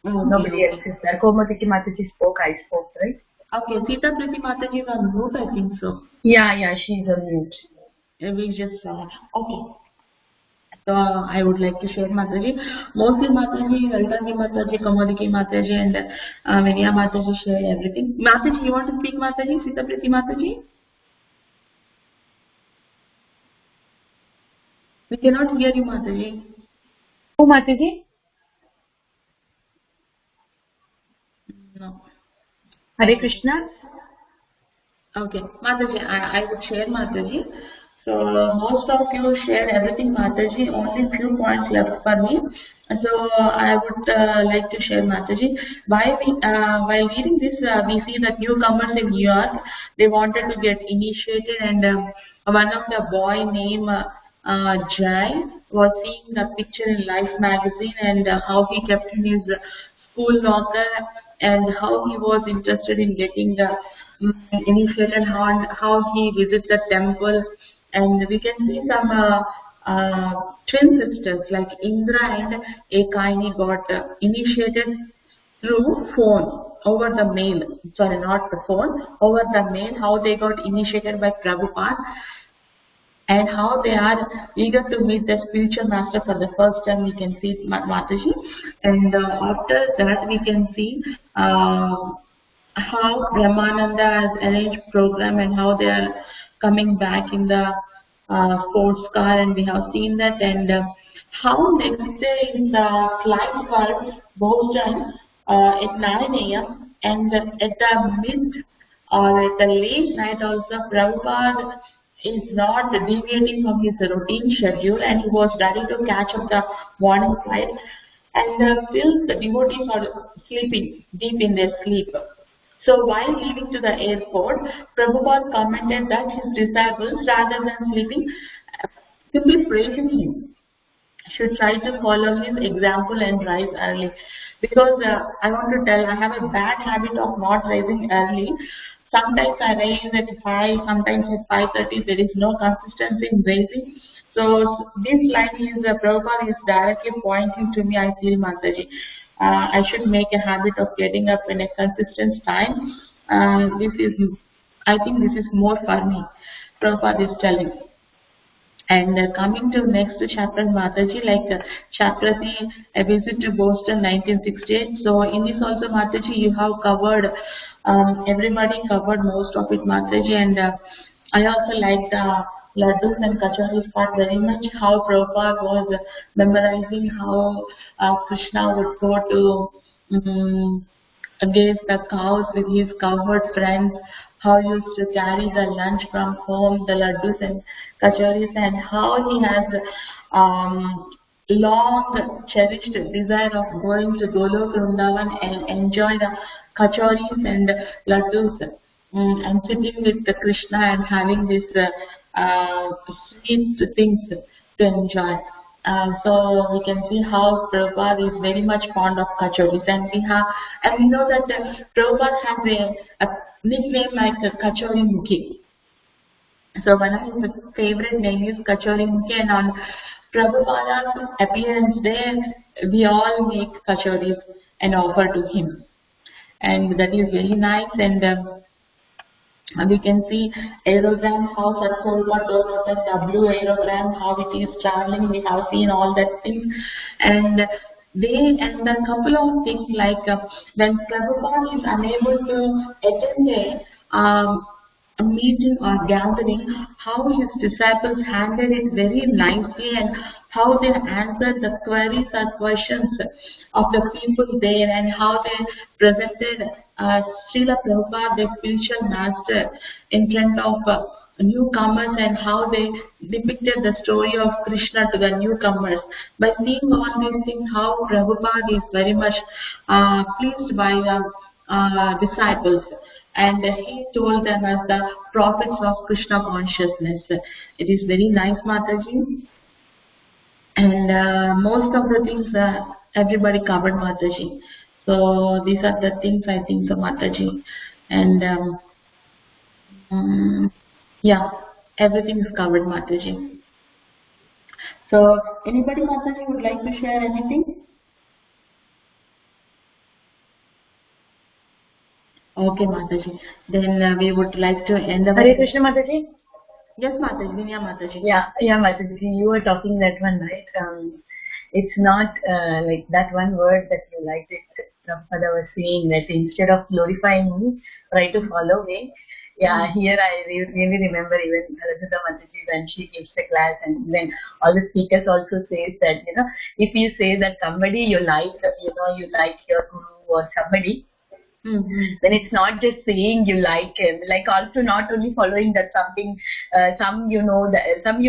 Nobody else is there. Komodiki Mataji spoke, I spoke, right? Okay, Sita Priti Mataji is on mute, I think so. Yeah, she's on mute. We just okay. So I would like to share, Mataji. Mostly Mataji, Laltani Mataji, Komodiki Mataji, and Vinaya Mataji share everything. Mataji, you want to speak, Mataji? Sita Priti Mataji? We cannot hear you, Mataji. Who, Mataji? No. Hare Krishna. Okay, Mataji, I would share, Mataji. So most of you shared everything, Mataji. Only few points left for me. So I would like to share, Mataji. While reading this, we see that newcomers in New York, they wanted to get initiated, and one of the boy named Jai was seeing the picture in Life magazine and how he kept in his school locker and how he was interested in getting the initiated, how he visits the temple, and we can see some twin sisters like Indra and Ekaini got initiated through phone over the mail. Sorry, not the phone, over the mail. How they got initiated by Prabhupada, and how they are eager to meet the spiritual master for the first time. We can see Mataji, and after that we can see how Brahmananda has arranged program and how they are coming back in the sports car, and we have seen that, and how next day in the flight for Boston at 9 a.m. and at the mid or at the late night also Prabhupada is not deviating from his routine schedule, and he was ready to catch up the morning flight, and still the devotees are sleeping deep in their sleep. So while leaving to the airport, Prabhupada commented that his disciples, rather than sleeping, simply praising him, should try to follow his example and rise early. Because I want to tell, I have a bad habit of not rising early. Sometimes I rise at 5, sometimes at 5:30. There is no consistency in rising. So this line is Prabhupada is directly pointing to me. I feel, Mataji, I should make a habit of getting up in a consistent time. I think this is more for me. Prabhupada is telling. And coming to next chapter, Mataji, like chapter 3, a visit to Boston, 1968. So in this also, Mataji, you have covered, everybody covered most of it, Mataji. And I also like the laddus and kacharis part very much. How Prabhupada was memorizing how Krishna would go to against the cows with his cowherd friends, how he used to carry the lunch from home, the laddus and kachoris, and how he has long cherished desire of going to Golok Vrindavan and enjoy the kachoris and laddus, and sitting with the Krishna and having this sweet things to enjoy. So we can see how Prabhupada is very much fond of kachoris, and we know that Prabhupada has a nickname like Kachori Mukhi. So one of his favorite name is Kachori Mukhi, and on Prabhupada's appearance there, we all make kachoris and offer to him, and that is very nice. And we can see aerogram, how Satsalva told us that W aerogram, how it is traveling. We have seen all that things, and a couple of things like when Prabhupada is unable to attend a meeting or gathering, how his disciples handled it very nicely and how they answered the queries or questions of the people there, and how they presented Srila Prabhupada, their spiritual master, in front of newcomers, and how they depicted the story of Krishna to the newcomers. By seeing all these things, how Prabhupada is very much pleased by the disciples, and he told them as the prophets of Krishna consciousness. It is very nice, Mataji. And most of the things everybody covered, Mataji. So these are the things I think so, Mataji. And yeah, everything is covered, Mataji. So anybody, Mataji, would like to share anything? Okay, Mataji. Then we would like to end our... Hare Krishna, Mataji. Yes, Mataji. Vinaya Mataji. Yeah, Mataji. You were talking that one, right? It's not like that one word that you liked it. Prabhupada was saying that instead of glorifying me, try to follow me. Yeah, here I really remember even Radhika Mataji when she gives the class, and then all the speakers also says that, if you say that somebody you like your guru or somebody, then it's not just saying you like him, like also not only following that something, some you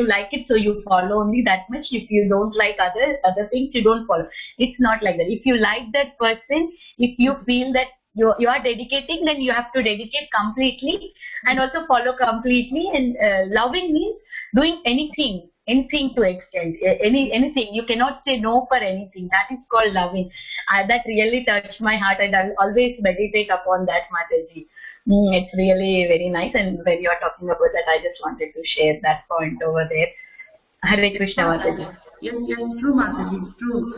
like it, so you follow only that much. If you don't like other things, you don't follow. It's not like that. If you like that person, if you feel that you are dedicating, then you have to dedicate completely and also follow completely. And loving means doing anything to extent, anything. You cannot say no for anything. That is called loving. That really touched my heart, and I'll always meditate upon that, Mataji. It's really very nice, and when you are talking about that, I just wanted to share that point over there. Hare Krishna, Mataji. Yes, true, Mataji, true.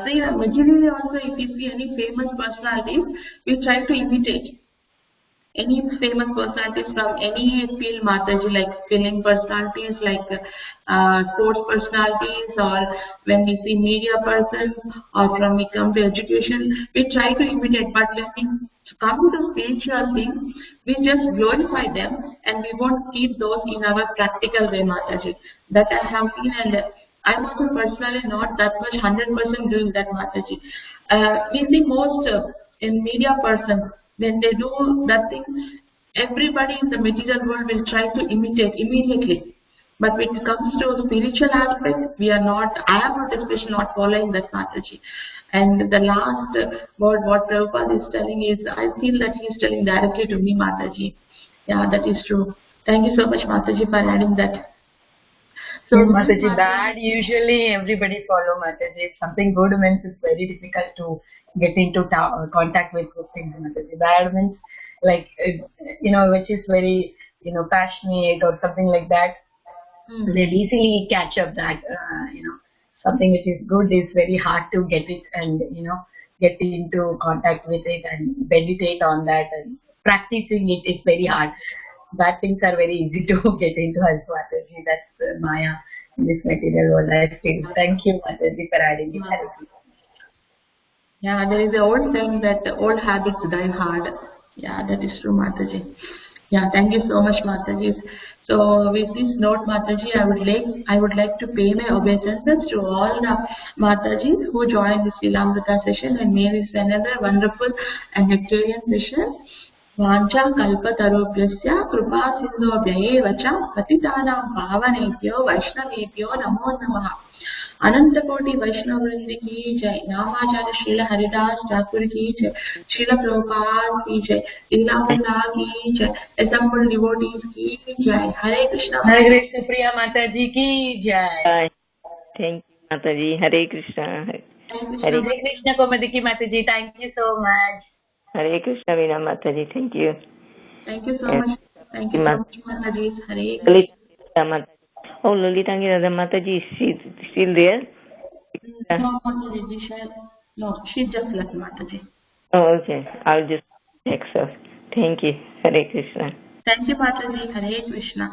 See, materially also, if you see any famous personalities, we try to imitate any famous personalities from any field, Mataji, like film personalities, like sports personalities, or when we see media persons, or when we come to education, we try to imitate. But when we come to spiritual things, we just glorify them, and we won't keep those in our practical way, Mataji. That I have seen, and I'm also personally not that much 100% doing that, Mataji. We see most in media persons, when they do that thing, everybody in the material world will try to imitate immediately. But when it comes to spiritual aspect, I am not especially not following that, Mataji. And the last word what Prabhupada is telling is, I feel that he is telling directly to me, Mataji. Yeah, that is true. Thank you so much, Mataji, for adding that. So Mataji, bad usually everybody follow, Mataji. If something good means it's very difficult to get into contact with good things, Mataji. Bad means like which is very passionate or something like that. They'll easily catch up that something which is good is very hard to get it, and get into contact with it and meditate on that, and practicing it is very hard. bad things are very easy to get into us, Mataji. That's Maya in this material world, I feel. Thank you, Mataji, for adding it. Hare Krishna. Yeah, there is an old saying that old habits die hard. Yeah, that is true, Mataji. Yeah, thank you so much, Mataji. So with this note, Mataji, I would like to pay my obeisances to all the Matajis who joined this Lilamrta session, and may this another wonderful and nectarian session. वाञ्छा कल्पतरुभ्यश्च कृपा सिन्धुभ्यैव च पतितानां पावनेभ्यो वैष्णवेभ्यो नमो नमः। अनंत कोटि वैष्णव वृंद की जय। नामाचार्य श्रील हरिदास ठाकुर की जय। श्रील प्रभुपाद की जय। लीलामृता की जय। assembled devotees की जय। हरे Krishna. Hare Krishna, Supriya Mataji ki jai. Bye. Thank you, Mataji. Hare Krishna. Hare Krishna, Komadiki Mataji. Thank you so much. Hare Krishna, Veena Mataji. Thank you. Thank you so And much. Thank you so much, Mataji. Hare Krishna. Lolita Mataji. Oh, Lolita Mataji, she's still there? No, Mataji, she just left, Mataji. Oh, okay. I'll just text her. Thank you. Hare Krishna. Thank you, Mataji. Hare Krishna.